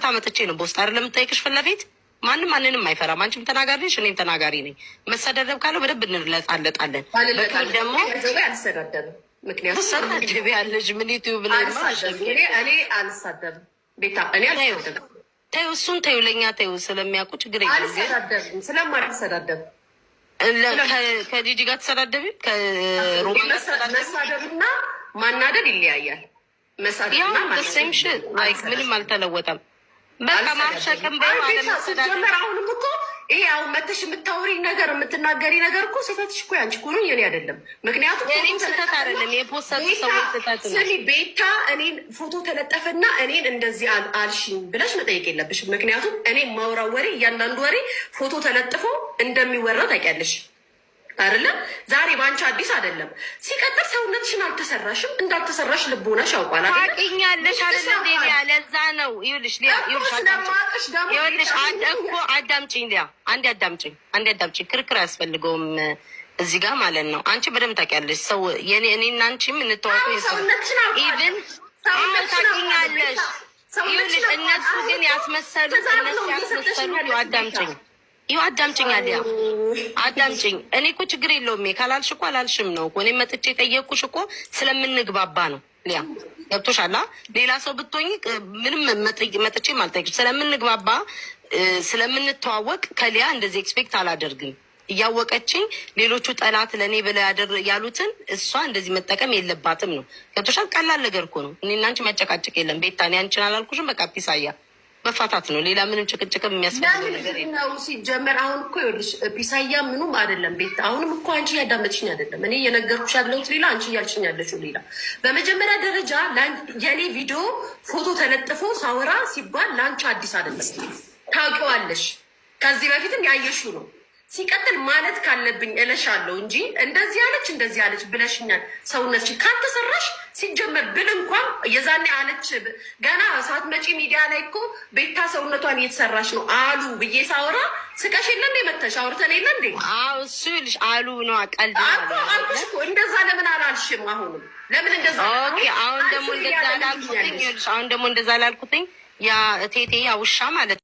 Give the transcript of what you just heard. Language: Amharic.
ቀጥታ መጥቼ ነው በውስጥ አይደለም የምጠይቅሽ ፊት ለፊት። ማንንም አይፈራም። አንቺም ተናጋሪ ነሽ፣ እኔም ተናጋሪ ነኝ። መሰዳደብ ካለው በደንብ እንለጣለጣለን። በክብር ደግሞ አልሰዳደብም። ምክንያቱም ሰዳደብ ያለሽ ምን ዩቲዩብ ላይ እኔ አልሳደብም። ቤታ እኔ አልሳደብም። ተይው፣ እሱን ተይው፣ ለእኛ ተይው። ስለሚያውቁ ችግር የለም። አልሰዳደብም። ስለማልሰዳደብ ከጂጂ ጋር ተሰዳደቢ ከሮማ መሳደብና ማናደድ ይለያያል። መሳደብና ምንም አልተለወጠም። በቃ ማሸቅም በማለመሰዳደር አሁንም እኮ ይሄ አሁን መተሽ የምታወሪ ነገር የምትናገሪ ነገር እኮ ስህተትሽ እኮ ያንቺ እኮ ነው፣ የኔ አይደለም። ምክንያቱም እኔም ስህተት አይደለም የፖሰቱ ሰዎች ስህተት ነው። ስሚ ቤታ እኔን ፎቶ ተለጠፈና እኔን እንደዚህ አልሽኝ ብለሽ መጠየቅ የለብሽም። ምክንያቱም እኔ ማውራው ወሬ እያንዳንዱ ወሬ ፎቶ ተለጥፎ እንደሚወራ ታውቂያለሽ አይደለም? ዛሬ በአንቺ አዲስ አይደለም። ሲቀጥል ሰውነትሽን አልተሰራሽም፣ እንዳልተሰራሽ ልቦናሽ ያውቋል። ታውቂኛለሽ አይደለም? ሊያ ለዛ ነው ይኸውልሽ፣ ሊያ ይኸውልሽ እኮ አዳምጪኝ፣ ሊያ አንዴ አዳምጪኝ። ክርክር አያስፈልገውም እዚህ ጋር ማለት ነው። አንቺ በደምብ ታውቂያለሽ። ሰው እኔና አንቺ የምንተዋወቀው ኢቭን ታውቂኛለሽ። ይኸውልሽ እነሱ ግን ያስመሰሉት አዳምጪኝ አሊያ አዳምጪኝ። እኔ እኮ ችግር የለውም ካላልሽ እኮ አላልሽም ነው እኮ። እኔ መጥቼ የጠየቅኩሽ እኮ ስለምንግባባ ነው። ሊያ ገብቶሻል? ሌላ ሰው ብትሆኝ ምንም መጥቼ አልጠይቅሽም። ስለምንግባባ ስለምንተዋወቅ ከሊያ እንደዚህ ኤክስፔክት አላደርግም። እያወቀችኝ ሌሎቹ ጠላት ለእኔ ብለው ያሉትን እሷ እንደዚህ መጠቀም የለባትም ነው። ገብቶሻል? ቀላል ነገር እኮ ነው። እኔና አንቺ መጨቃጨቅ የለም። ቤታ እኔ አንቺን አላልኩሽም። በቃ ፒሳያ መፋታት ነው። ሌላ ምንም ጭቅጭቅ የሚያስፈልገው ነገር ነው። ሲጀመር አሁን እኮ ይኸውልሽ ፒሳያ ምኑም አይደለም። ቤት አሁንም እኮ አንቺ እያዳመጥሽኝ አይደለም። እኔ እየነገርኩሽ ያለሁት ሌላ፣ አንቺ እያልሽኝ ያለሽው ሌላ። በመጀመሪያ ደረጃ የኔ ቪዲዮ ፎቶ ተለጥፎ ሳወራ ሲባል ለአንቺ አዲስ አይደለም፣ ታውቂዋለሽ። ከዚህ በፊትም ያየሽው ነው። ሲቀጥል ማለት ካለብኝ እለሻለሁ እንጂ እንደዚህ አለች ብለሽኛል። ሰውነትሽ ካልተሰራሽ ሲጀመር ብል እንኳን የዛኔ አለች ገና ሳትመጪ ሚዲያ ላይ እኮ ቤታ ሰውነቷን እየተሰራሽ ነው አሉ ብዬ ሳወራ ስቀሽ የለ እንዴ? መተሽ አውርተን የለ እንዴ? እሱ ይልሽ አሉ ነው ቀልድ አልኩሽ እኮ። እንደዛ ለምን አላልሽም? አሁንም ለምን እንደዛ? አሁን ደግሞ እንደዛ ላልኩትኝ ያ ቴቴ ያ ውሻ ማለት